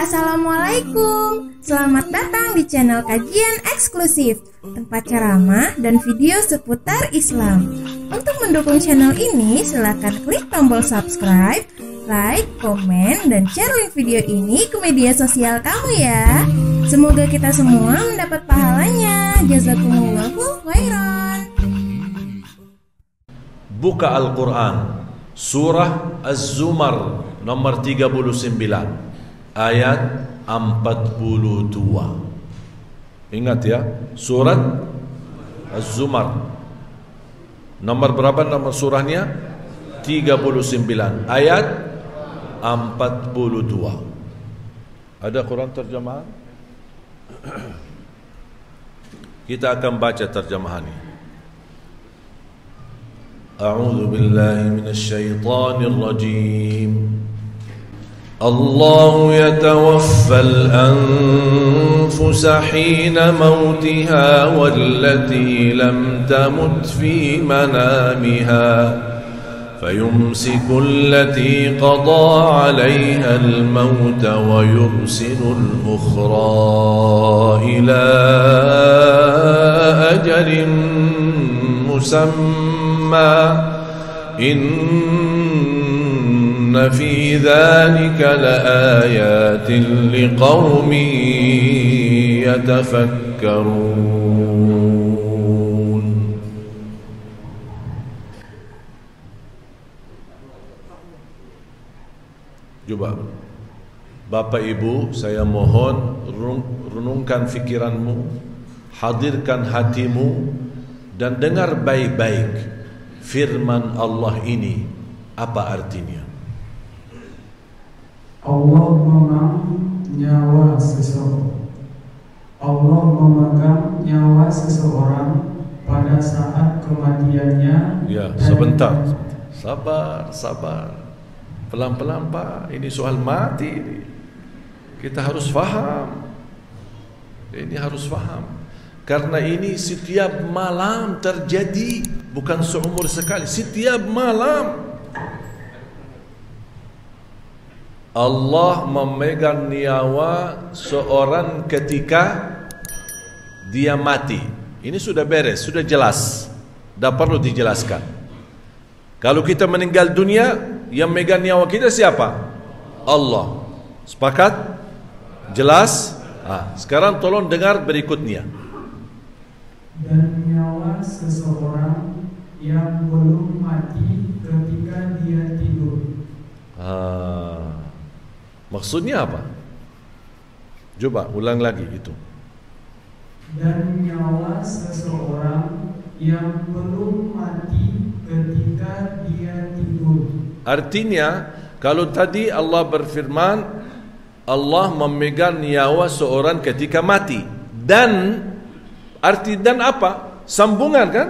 Assalamualaikum, selamat datang di channel kajian eksklusif, tempat ceramah dan video seputar Islam. Untuk mendukung channel ini, silakan klik tombol subscribe, like, komen, dan share link video ini ke media sosial kamu ya. Semoga kita semua mendapat pahalanya. Jazakumullahu khairan. Buka Al-Quran, Surah Az-Zumar nomor 39 ayat 42. Ingat ya, Surat Az-Zumar. Nomor berapa nomor surahnya? 39 ayat 42. Ada Quran terjemahan? Kita akan baca terjemahannya. A'udzu billahi minasy syaithanir rajim. الله يتوفى الأنفس حين موتها والتي لم تمت في منامها فيمسك التي قضى عليها الموت ويرسل الأخرى إلى أجل مسمى إن في ذلك لآيات لقوم يتفكرون. Coba Bapak Ibu, saya mohon renungkan fikiranmu, hadirkan hatimu, dan dengar baik-baik firman Allah ini. Apa artinya? Allah memegang nyawa seseorang. Allah memegang nyawa seseorang pada saat kematiannya. Ya, sebentar. Sabar. Pelan-pelan Pak, ini soal mati. Kita harus faham. Ini harus faham. Karena ini setiap malam terjadi, bukan seumur sekali, setiap malam. Allah memegang nyawa seorang ketika dia mati. Ini sudah beres, sudah jelas. Tidak perlu dijelaskan. Kalau kita meninggal dunia, yang megang nyawa kita siapa? Allah. Sepakat? Jelas? Sekarang tolong dengar berikutnya. Dan nyawa seseorang yang belum mati ketika dia tidur. Maksudnya apa? Coba ulang lagi itu. Dan nyawa seseorang yang belum mati ketika dia tidur. Artinya, kalau tadi Allah berfirman, Allah memegang nyawa seorang ketika mati. Dan arti dan apa? Sambungan kan?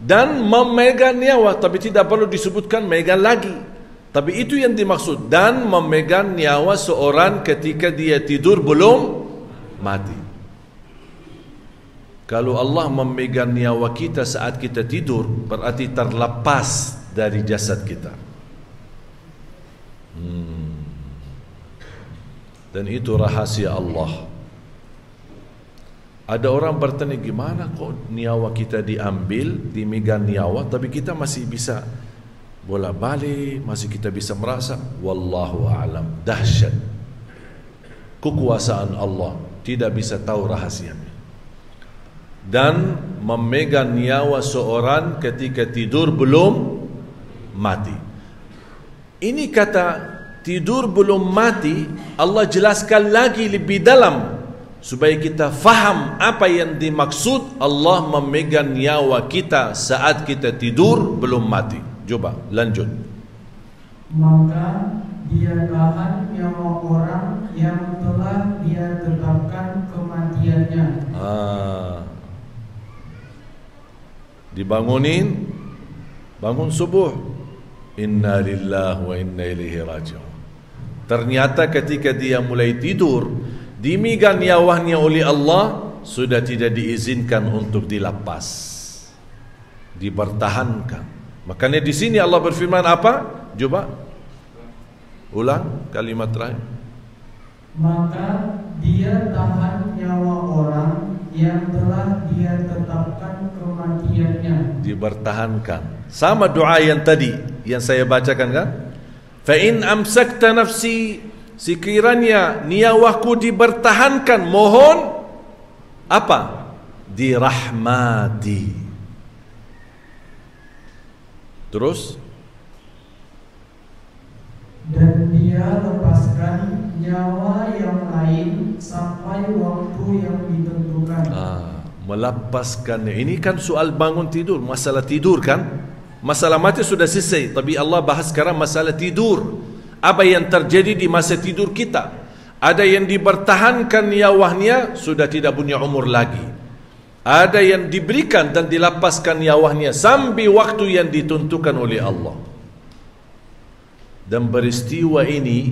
Dan memegang nyawa, tapi tidak perlu disebutkan megang lagi. Tapi itu yang dimaksud. Dan memegang nyawa seorang ketika dia tidur belum mati. Kalau Allah memegang nyawa kita saat kita tidur, berarti terlepas dari jasad kita. Dan itu rahasia Allah. Ada orang bertanya, gimana kok nyawa kita diambil, dimegang nyawa, tapi kita masih bisa bola-balik, masih kita bisa merasa. Wallahu a'lam. Dahsyat kekuasaan Allah, tidak bisa tahu rahasianya. Dan memegang nyawa seorang ketika tidur belum mati. Ini kata tidur belum mati, Allah jelaskan lagi lebih dalam supaya kita faham apa yang dimaksud Allah memegang nyawa kita saat kita tidur belum mati. Coba lanjut. Maka dia tahan nyawa orang yang telah dia tetapkan kematiannya. Dibangunin, bangun subuh. Inna lillahi wa inna ilaihi raji'un. Ternyata ketika dia mulai tidur, dimegang nyawanya oleh Allah, sudah tidak diizinkan untuk dilepas, dipertahankan. Makanya di sini Allah berfirman apa? Coba ulang kalimat terakhir. maka dia tahan nyawa orang yang telah dia tetapkan kematiannya. Dipertahankan. Sama doa yang tadi yang saya bacakan kan? Fa in amsakta nafsi, sekiranya nyawaku dipertahankan, mohon apa? Dirahmati. Terus dan dia lepaskan nyawa yang lain sampai waktu yang ditentukan. Melepaskannya. Ini kan soal bangun tidur, masalah tidur kan? Masalah mati sudah selesai, tapi Allah bahas sekarang masalah tidur. Apa yang terjadi di masa tidur kita? Ada yang dipertahankan nyawanya sudah tidak punya umur lagi. Ada yang diberikan dan dilepaskan nyawanya sampai waktu yang ditentukan oleh Allah. Dan peristiwa ini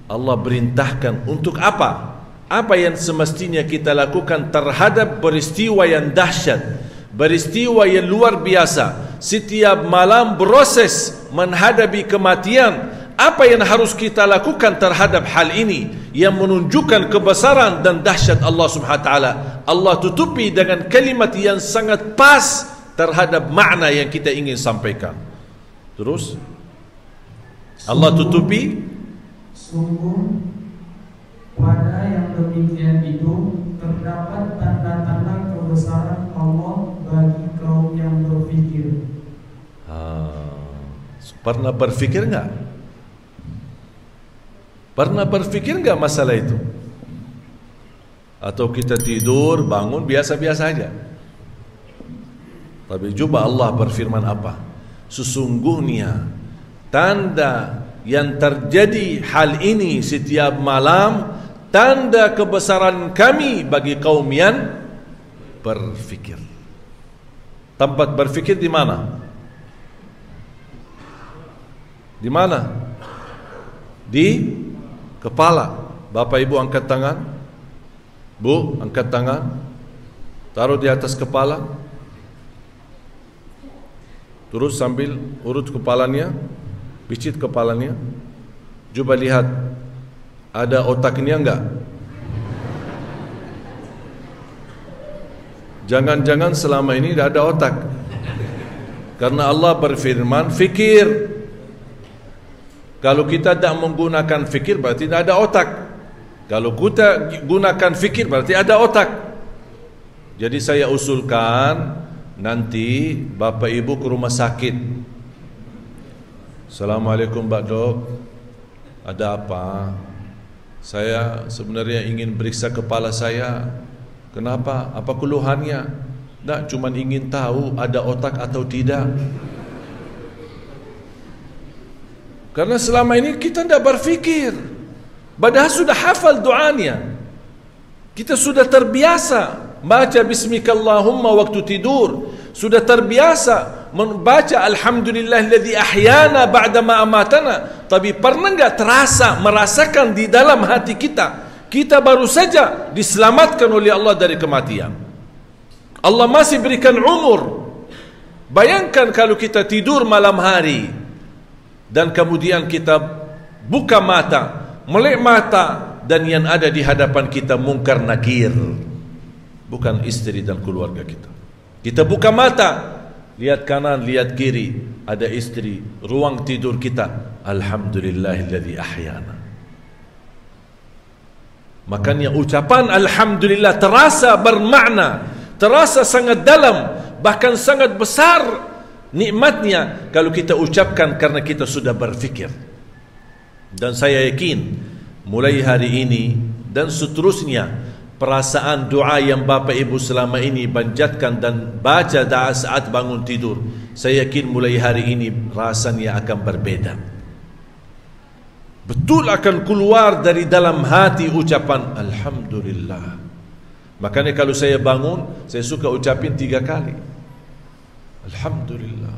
Allah perintahkan untuk apa? Apa yang semestinya kita lakukan terhadap peristiwa yang dahsyat, peristiwa yang luar biasa. Setiap malam proses menghadapi kematian. Apa yang harus kita lakukan terhadap hal ini yang menunjukkan kebesaran dan dahsyat Allah Subhanahu wa taala? Allah tutupi dengan kalimat yang sangat pas terhadap makna yang kita ingin sampaikan. Terus Allah tutupi, sungguh pada yang demikian itu terdapat tanda-tanda kebesaran Allah bagi kaum yang berfikir. Pernah berfikir enggak? Pernah berfikir enggak masalah itu? Atau kita tidur, bangun biasa-biasa aja? Tapi coba Allah berfirman apa? Sesungguhnya tanda yang terjadi hal ini setiap malam, tanda kebesaran kami bagi kaum yang berfikir. Tempat berfikir di mana? Di mana? Di kepala. Bapak Ibu angkat tangan. Bu, angkat tangan. Taruh di atas kepala. Terus sambil urut kepalanya, picit kepalanya. Coba lihat, ada otaknya enggak? Jangan-jangan selama ini tidak ada otak. Karena Allah berfirman, fikir. Kalau kita tidak menggunakan fikir, berarti tidak ada otak. Kalau kita gunakan fikir, berarti ada otak. Jadi saya usulkan, nanti Bapak Ibu ke rumah sakit. Assalamualaikum Pak Dok, ada apa? Saya sebenarnya ingin periksa kepala saya. Kenapa? Apa keluhannya? Tak, cuma ingin tahu ada otak atau tidak. Karena selama ini kita tidak berfikir. Padahal sudah hafal doanya. Kita sudah terbiasa baca bismikallahumma waktu tidur. Sudah terbiasa membaca alhamdulillahilladzi ahyana ba'dama amatana. Tapi pernah enggak terasa, merasakan di dalam hati kita, kita baru saja diselamatkan oleh Allah dari kematian. Allah masih berikan umur. Bayangkan kalau kita tidur malam hari dan kemudian kita buka mata, melek mata, dan yang ada di hadapan kita mungkar nakir, bukan istri dan keluarga kita. Kita buka mata, lihat kanan, lihat kiri, ada istri. Ruang tidur kita, alhamdulillahilladzi ahyana. Makanya ucapan alhamdulillah terasa bermakna, terasa sangat dalam, bahkan sangat besar nikmatnya kalau kita ucapkan karena kita sudah berfikir. Dan saya yakin mulai hari ini dan seterusnya, perasaan doa yang Bapak Ibu selama ini panjatkan dan baca doa saat bangun tidur, saya yakin mulai hari ini rasanya akan berbeda. Betul akan keluar dari dalam hati ucapan alhamdulillah. Makanya kalau saya bangun, saya suka ucapin 3 kali. Alhamdulillah,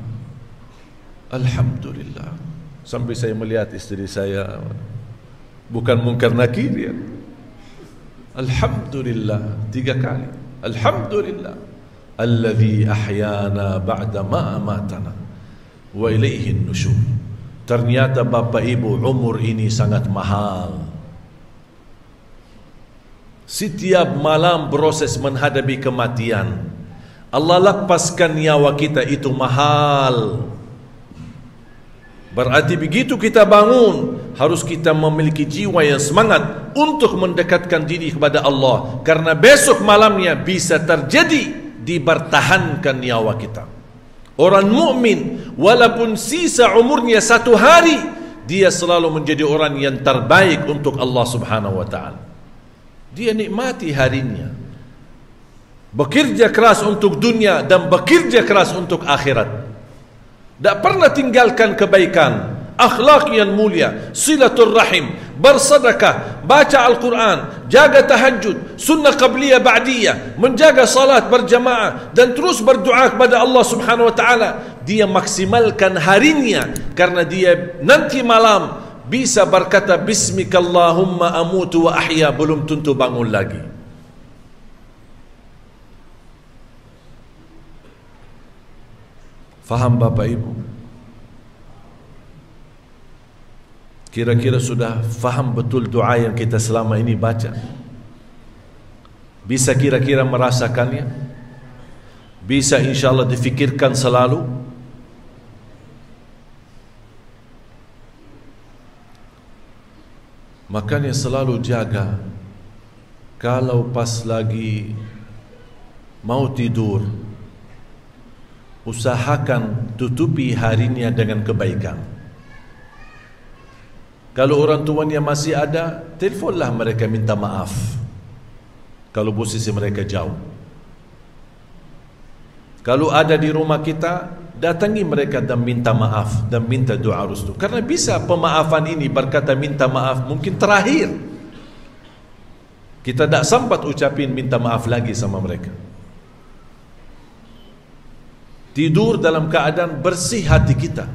alhamdulillah. Sampai saya melihat istri saya, bukan mungkar nakir ya. Alhamdulillah 3 kali. Alhamdulillah alladzi ahyana ba'da ma amatana wa ilaihi nusyur. Ternyata Bapak Ibu, umur ini sangat mahal. Setiap malam proses menghadapi kematian. Allah lepaskan nyawa kita, itu mahal. Berarti begitu kita bangun, harus kita memiliki jiwa yang semangat untuk mendekatkan diri kepada Allah, karena besok malamnya bisa terjadi dipertahankan nyawa kita. Orang mukmin walaupun sisa umurnya 1 hari, dia selalu menjadi orang yang terbaik untuk Allah Subhanahu wa taala. Dia nikmati harinya, bekerja keras untuk dunia dan bekerja keras untuk akhirat. Tak pernah tinggalkan kebaikan, akhlak yang mulia, silatul rahim, bersedekah, baca Al-Quran, jaga tahajud, sunnah qabliyah ba'diyah, menjaga salat berjamaah dan terus berdoa kepada Allah Subhanahu wa taala. Dia maksimalkan harinya, karena dia nanti malam bisa berkata bismikallahumma amutu wa ahya, belum tentu bangun lagi. Faham Bapak Ibu? Kira-kira sudah faham betul doa yang kita selama ini baca? Bisa kira-kira merasakannya? Bisa insyaAllah difikirkan selalu? Makanya selalu jaga, kalau pas lagi mau tidur, usahakan tutupi harinya dengan kebaikan. Kalau orang tuanya masih ada, telefonlah mereka minta maaf kalau posisi mereka jauh. Kalau ada di rumah kita, datangi mereka dan minta maaf dan minta doa restu. Karena bisa pemaafan ini, berkata minta maaf, mungkin terakhir. Kita tak sempat ucapin minta maaf lagi sama mereka. Tidur dalam keadaan bersih hati kita.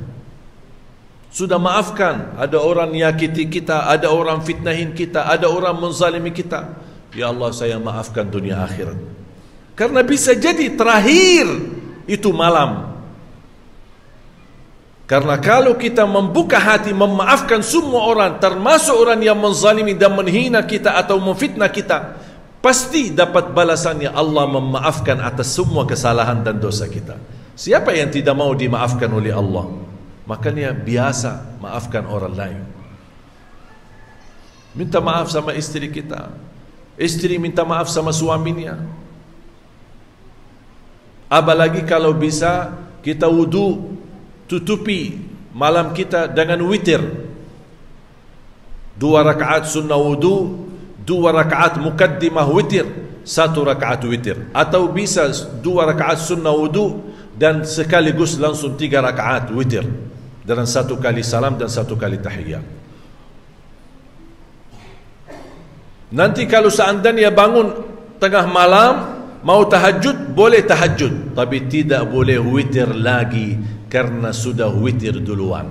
Sudah maafkan, ada orang nyakiti kita, ada orang fitnahin kita, ada orang menzalimi kita. Ya Allah, saya maafkan dunia akhirat. Karena bisa jadi terakhir itu malam. Karena kalau kita membuka hati memaafkan semua orang, termasuk orang yang menzalimi dan menghina kita atau memfitnah kita, pasti dapat balasannya. Allah memaafkan atas semua kesalahan dan dosa kita. Siapa yang tidak mau dimaafkan oleh Allah? Makanya biasa maafkan orang lain. Minta maaf sama istri kita, istri minta maaf sama suaminya. Apalagi kalau bisa kita wudu, tutupi malam kita dengan witir. 2 rakaat sunnah wudu, 2 rakaat mukaddimah witir, 1 rakaat witir. Atau bisa 2 rakaat sunnah wudu dan sekaligus langsung 3 rakaat witir, dengan 1 kali salam dan 1 kali tahiyat. Nanti kalau seandainya bangun tengah malam mau tahajud, boleh tahajud, tapi tidak boleh witir lagi, karena sudah witir duluan.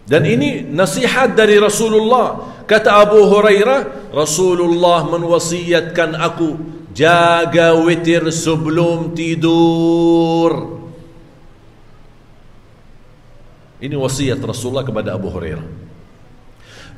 Dan ini nasihat dari Rasulullah. Kata Abu Hurairah, Rasulullah menwasiatkan aku, jaga witir sebelum tidur. Ini wasiat Rasulullah kepada Abu Hurairah.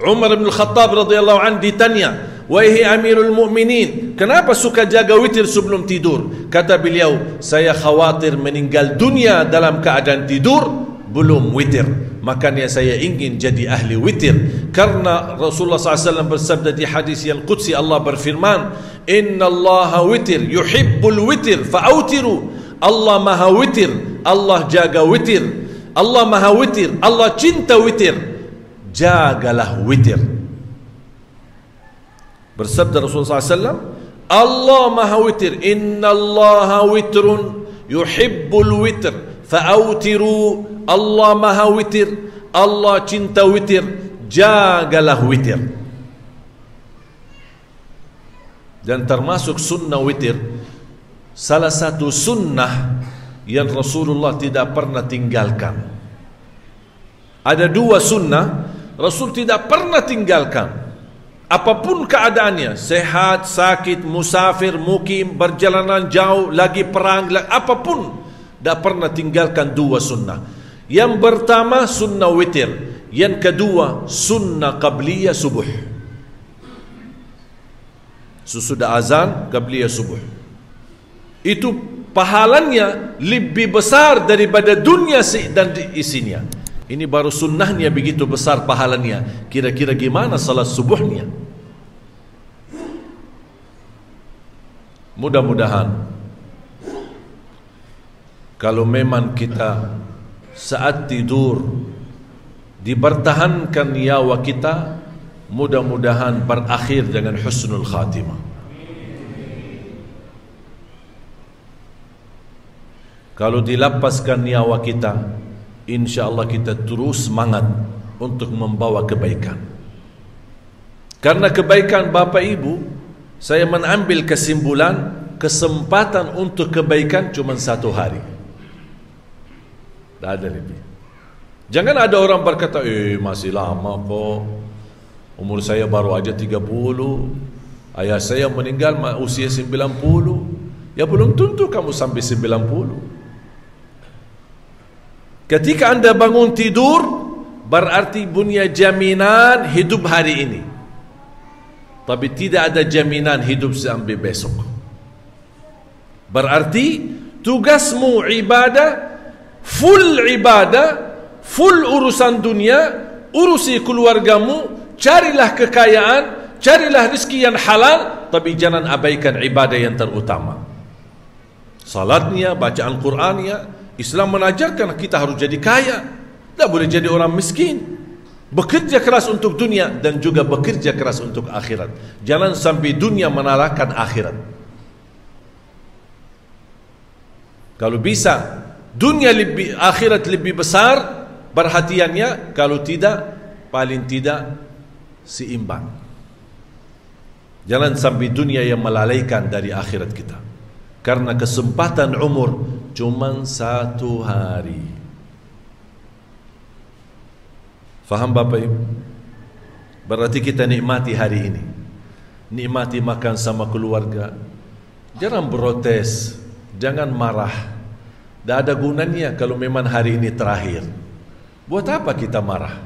Umar bin Khattab radhiyallahu anhu ditanya, wahai Amirul Mukminin, kenapa suka jaga witir sebelum tidur? Kata beliau, saya khawatir meninggal dunia dalam keadaan tidur belum witir. Makanya saya ingin jadi ahli witir. Karena Rasulullah SAW bersabda di hadis yang qudsi, Allah berfirman, Inna Allah witir, yuhibbul witir, fa'autiru. Allah maha witir, Allah jaga witir. Allah maha witir, Allah cinta witir, jagalah witir. Bersabda Rasulullah SAW, Allah maha witir, Inna Allah witrun, yuhibbul witir, fa'autiru. Allah maha witir, Allah cinta witir, jagalah witir. Dan termasuk sunnah witir, salah satu sunnah yang Rasulullah tidak pernah tinggalkan. Ada 2 sunnah Rasul tidak pernah tinggalkan, apapun keadaannya, sehat, sakit, musafir, mukim, berjalanan jauh, lagi perang, apapun, tidak pernah tinggalkan 2 sunnah. Yang pertama sunnah witir, yang kedua sunnah qabliyah subuh. Sesudah azan, qabliyah subuh. Itu pahalanya lebih besar daripada dunia dan isinya. Ini baru sunnahnya begitu besar pahalanya. Kira-kira gimana salat subuhnya? Mudah-mudahan kalau memang kita saat tidur dipertahankan nyawa kita, mudah-mudahan berakhir dengan husnul khatimah. Kalau dilepaskan nyawa kita, insya-Allah kita terus semangat untuk membawa kebaikan. Karena kebaikan Bapak Ibu, saya mengambil kesimpulan kesempatan untuk kebaikan cuma 1 hari. Tak ada lebih. Jangan ada orang berkata, masih lama kok, umur saya baru aja 30, ayah saya meninggal usia 90. Ya belum tentu kamu sampai 90. Ketika anda bangun tidur, berarti punya jaminan hidup hari ini, tapi tidak ada jaminan hidup sampai besok. Berarti tugasmu ibadah, full urusan dunia, urusi keluargamu, carilah kekayaan, carilah rezeki yang halal, tapi jangan abaikan ibadah yang terutama. Salatnya, bacaan Qur'annya. Islam menajarkan kita harus jadi kaya, tak boleh jadi orang miskin. Bekerja keras untuk dunia dan juga bekerja keras untuk akhirat. Jangan sampai dunia mengalahkan akhirat. Kalau bisa dunia lebih, akhirat lebih besar perhatiannya. Kalau tidak, paling tidak seimbang. Jangan sampai dunia yang melalaikan dari akhirat kita. Karena kesempatan umur cuma 1 hari. Faham Bapak Ibu? Berarti kita nikmati hari ini. Nikmati makan sama keluarga. Jangan protes, jangan marah. Tak ada gunanya kalau memang hari ini terakhir. Buat apa kita marah?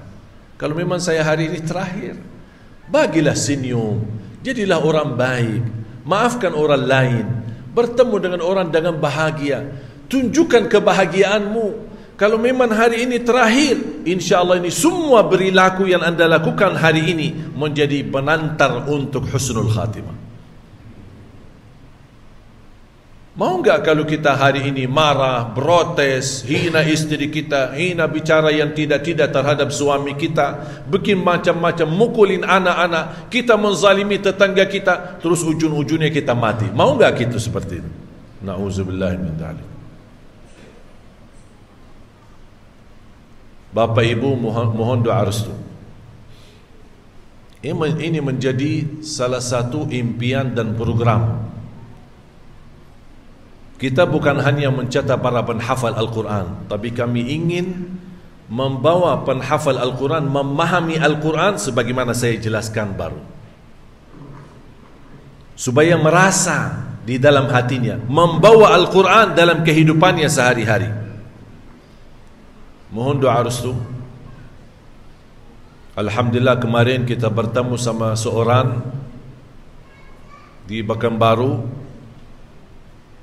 Kalau memang saya hari ini terakhir, bagilah senyum, jadilah orang baik, maafkan orang lain, bertemu dengan orang dengan bahagia, tunjukkan kebahagiaanmu. Kalau memang hari ini terakhir, insya-Allah ini semua perilaku yang anda lakukan hari ini menjadi penantar untuk husnul khatimah. Mau enggak kalau kita hari ini marah, protes, hina istri kita, hina bicara yang tidak-tidak terhadap suami kita, bikin macam-macam, mukulin anak-anak, kita menzalimi tetangga kita, terus ujung-ujungnya kita mati. Mau enggak gitu seperti itu? Na'udzubillah min dzalik. Bapak Ibu mohon doa restu. Ini menjadi salah satu impian dan program. Kita bukan hanya mencetak para penghafal Al-Quran, tapi kami ingin membawa penghafal Al-Quran memahami Al-Quran sebagaimana saya jelaskan baru, supaya merasa di dalam hatinya, membawa Al-Quran dalam kehidupannya sehari-hari. Mohon doa restu. Alhamdulillah kemarin kita bertemu sama seorang di Pekanbaru.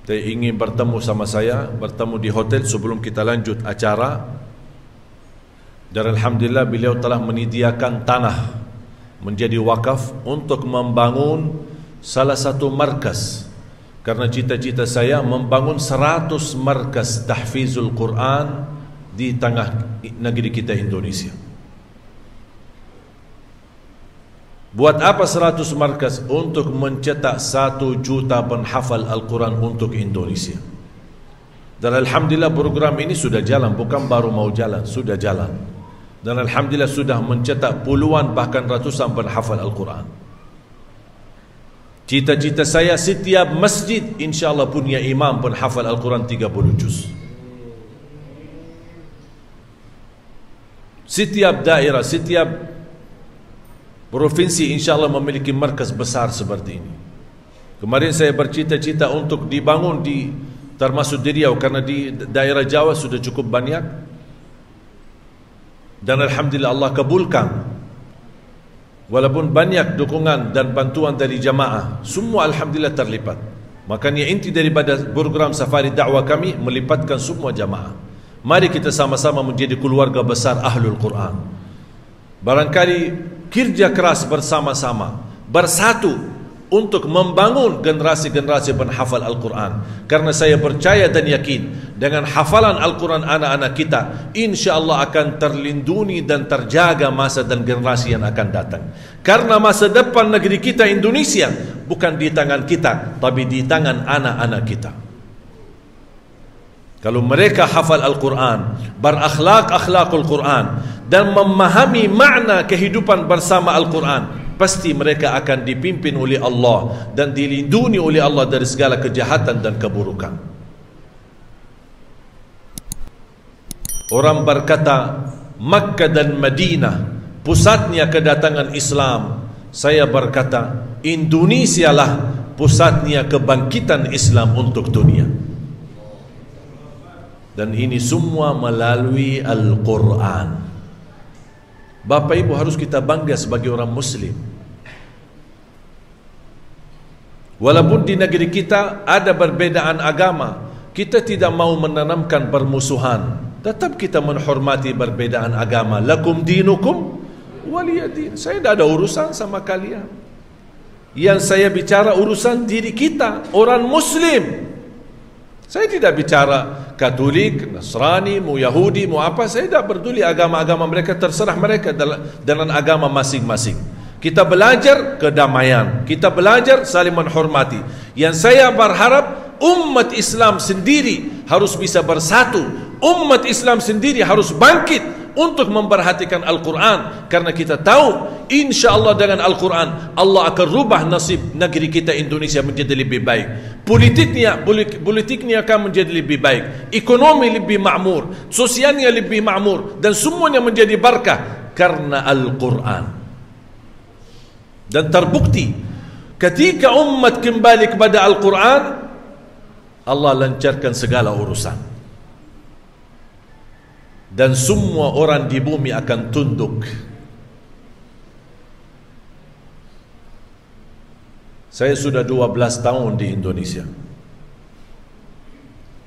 Dia ingin bertemu sama saya, bertemu di hotel sebelum kita lanjut acara. Dan Alhamdulillah beliau telah menyediakan tanah menjadi wakaf untuk membangun salah satu markas. Karena cita-cita saya membangun 100 markas tahfizul Quran di tengah negeri kita Indonesia. Buat apa 100 markas? Untuk mencetak 1 juta penghafal Al-Quran untuk Indonesia. Dan Alhamdulillah program ini sudah jalan, bukan baru mau jalan, sudah jalan. Dan Alhamdulillah sudah mencetak puluhan bahkan ratusan penghafal Al-Quran. Cita-cita saya setiap masjid insyaAllah punya imam penghafal Al-Quran 30 juz. Setiap daerah, setiap provinsi insyaAllah memiliki markas besar seperti ini. Kemarin saya bercita-cita untuk dibangun di termasuk di Riau, karena di daerah Jawa sudah cukup banyak. Dan Alhamdulillah Allah kabulkan. Walaupun banyak dukungan dan bantuan dari jamaah, semua alhamdulillah terlibat. Makanya inti daripada program safari dakwah kami melipatkan semua jamaah. Mari kita sama-sama menjadi keluarga besar Ahlul Quran. Barangkali kerja keras bersama-sama, bersatu untuk membangun generasi-generasi penghafal Al-Quran. Karena saya percaya dan yakin dengan hafalan Al-Quran anak-anak kita, insya-Allah akan terlindungi dan terjaga masa dan generasi yang akan datang. Karena masa depan negeri kita Indonesia bukan di tangan kita, tapi di tangan anak-anak kita. Kalau mereka hafal Al-Quran, berakhlak-akhlakul Quran, dan memahami makna kehidupan bersama Al-Quran, pasti mereka akan dipimpin oleh Allah dan dilindungi oleh Allah dari segala kejahatan dan keburukan. Orang berkata Makkah dan Madinah pusatnya kedatangan Islam. Saya berkata Indonesia lah pusatnya kebangkitan Islam untuk dunia. Dan ini semua melalui Al-Quran. Bapak Ibu, harus kita bangga sebagai orang Muslim. Walaupun di negeri kita ada perbedaan agama, kita tidak mau menanamkan permusuhan. Tetap kita menghormati perbedaan agama. Lakum dinukum waliyadin. Saya tidak ada urusan sama kalian. Yang saya bicara urusan diri kita, orang Muslim. Saya tidak bicara Katolik, Nasrani, mau Yahudi, mau apa. Saya tidak peduli agama-agama mereka, terserah mereka dalam agama masing-masing. Kita belajar kedamaian, kita belajar saling menghormati. Yang saya berharap umat Islam sendiri harus bisa bersatu. Umat Islam sendiri harus bangkit untuk memperhatikan Al-Quran. Karena kita tahu insya-Allah dengan Al-Quran Allah akan rubah nasib negeri kita Indonesia menjadi lebih baik. Politiknya akan menjadi lebih baik, ekonomi lebih makmur, sosialnya lebih makmur, dan semuanya menjadi berkah karena Al-Quran. Dan terbukti ketika umat kembali kepada Al-Quran, Allah lancarkan segala urusan. Dan semua orang di bumi akan tunduk. Saya sudah 12 tahun di Indonesia.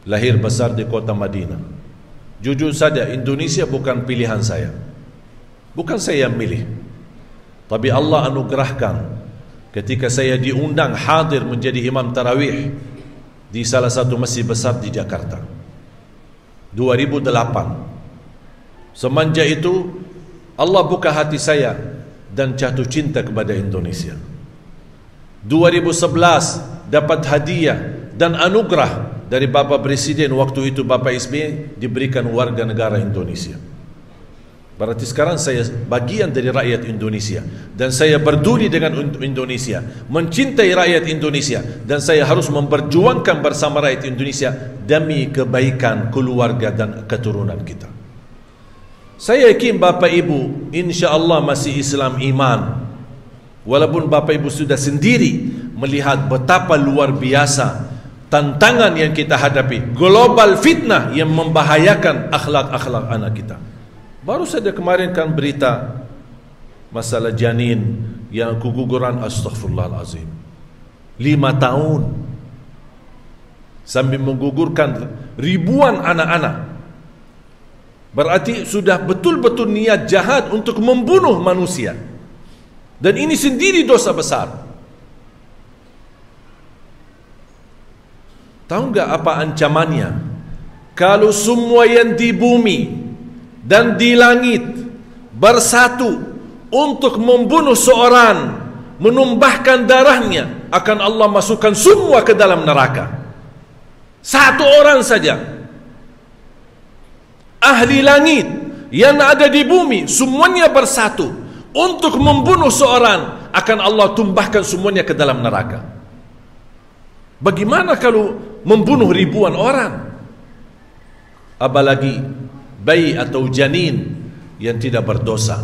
Lahir besar di kota Madinah. Jujur saja, Indonesia bukan pilihan saya. Bukan saya yang milih. Tapi Allah anugerahkan ketika saya diundang hadir menjadi imam tarawih di salah satu masjid besar di Jakarta. 2008. Semenjak itu Allah buka hati saya dan jatuh cinta kepada Indonesia. 2011 dapat hadiah dan anugerah dari Bapak Presiden waktu itu, Bapak SBY, diberikan warga negara Indonesia. Berarti sekarang saya bagian dari rakyat Indonesia dan saya peduli dengan Indonesia, mencintai rakyat Indonesia, dan saya harus memperjuangkan bersama rakyat Indonesia demi kebaikan keluarga dan keturunan kita. Saya yakin Bapak Ibu insya-Allah masih Islam iman. Walaupun Bapak Ibu sudah sendiri melihat betapa luar biasa tantangan yang kita hadapi, global fitnah yang membahayakan akhlak-akhlak anak kita. Baru saja kemarin kan berita masalah janin yang keguguran, astaghfirullahalazim, 5 tahun sambil menggugurkan ribuan anak-anak. Berarti sudah betul-betul niat jahat untuk membunuh manusia. Dan ini sendiri dosa besar. Tahu enggak apa ancamannya? Kalau semua yang di bumi dan di langit bersatu untuk membunuh seorang, menumpahkan darahnya, akan Allah masukkan semua ke dalam neraka. Satu orang saja. Ahli langit yang ada di bumi semuanya bersatu untuk membunuh seorang, akan Allah tumbahkan semuanya ke dalam neraka. Bagaimana kalau membunuh ribuan orang? Apalagi bayi atau janin yang tidak berdosa.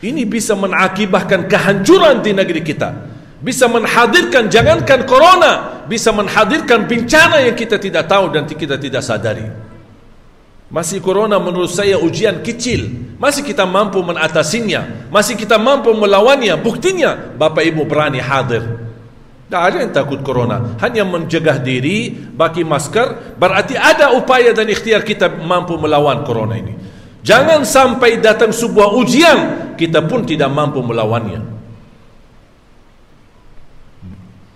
Ini bisa mengakibatkan kehancuran di negeri kita. Bisa menghadirkan, jangankan corona, bisa menghadirkan bencana yang kita tidak tahu dan kita tidak sadari. Masih corona menurut saya ujian kecil, Masih kita mampu mengatasinya, masih kita mampu melawannya. Buktinya Bapak Ibu berani hadir. Tak ada yang takut corona, hanya menjaga diri, pakai masker. Berarti ada upaya dan ikhtiar kita mampu melawan corona ini. Jangan sampai datang sebuah ujian kita pun tidak mampu melawannya.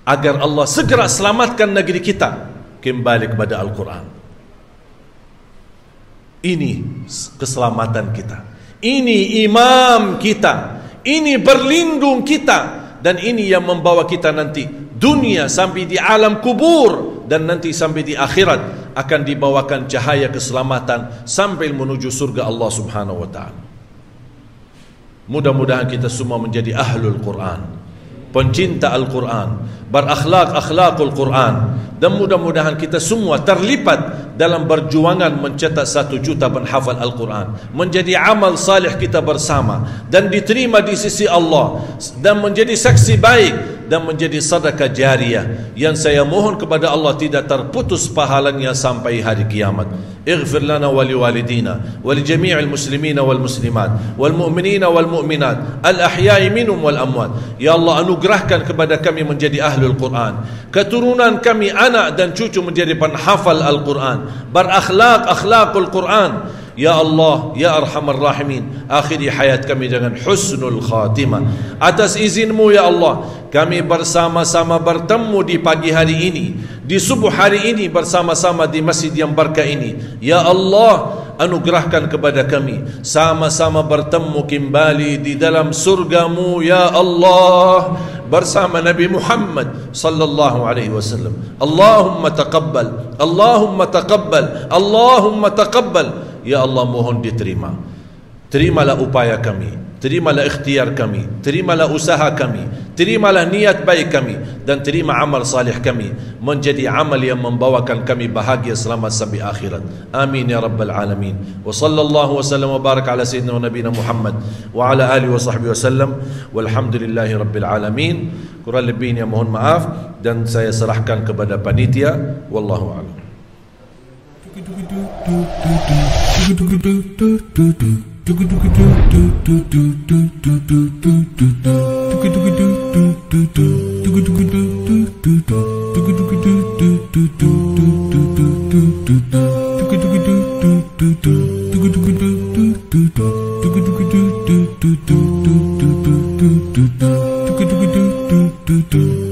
Agar Allah segera selamatkan negeri kita kembali kepada Al-Quran. Ini keselamatan kita, ini imam kita, ini berlindung kita, dan ini yang membawa kita nanti dunia sampai di alam kubur, dan nanti sampai di akhirat akan dibawakan cahaya keselamatan sampai menuju surga Allah Subhanahu wa ta'ala. Mudah-mudahan kita semua menjadi ahlul Quran, pencinta Al-Quran, berakhlak-akhlakul Quran, dan mudah-mudahan kita semua terlibat dalam berjuangan mencetak 1 juta penghafal Al-Quran, menjadi amal salih kita bersama dan diterima di sisi Allah, dan menjadi saksi baik dan menjadi sedekah jariyah yang saya mohon kepada Allah tidak terputus pahalanya sampai hari kiamat. Ighfir lana wa liwalidina wa li jami'il muslimina wal muslimat wal mu'minina wal mu'minat al ahya'i minhum wal amwat. Ya Allah, anugerahkan kepada kami menjadi ahlul Quran, keturunan kami anak dan cucu menjadi penghafal Al-Quran, berakhlak akhlakul Quran. Ya Allah, Ya Arhamar Rahimin, akhiri hayat kami dengan husnul khatimah. Atas izinmu ya Allah, kami bersama-sama bertemu di pagi hari ini, di subuh hari ini, bersama-sama di masjid yang berkah ini. Ya Allah, anugerahkan kepada kami sama-sama bertemu kembali di dalam surgamu ya Allah, bersama Nabi Muhammad sallallahu alaihi wasallam. Allahumma taqabbal, Allahumma taqabbal, Allahumma taqabbal. Ya Allah, mohon diterima. Terimalah upaya kami, terimalah ikhtiar kami, terimalah usaha kami, terimalah niat baik kami, dan terima amal salih kami menjadi amal yang membawakan kami bahagia selamat sampai akhirat. Amin ya rabbal alamin. Wa sallallahu wasallam wa barak ala sayyidina wa nabiyina Muhammad wa ala alihi wa sahbihi wasallam, walhamdulillahi rabbil alamin. Kurang lebihnya mohon maaf dan saya serahkan kepada panitia. Wallahu a'lam. Do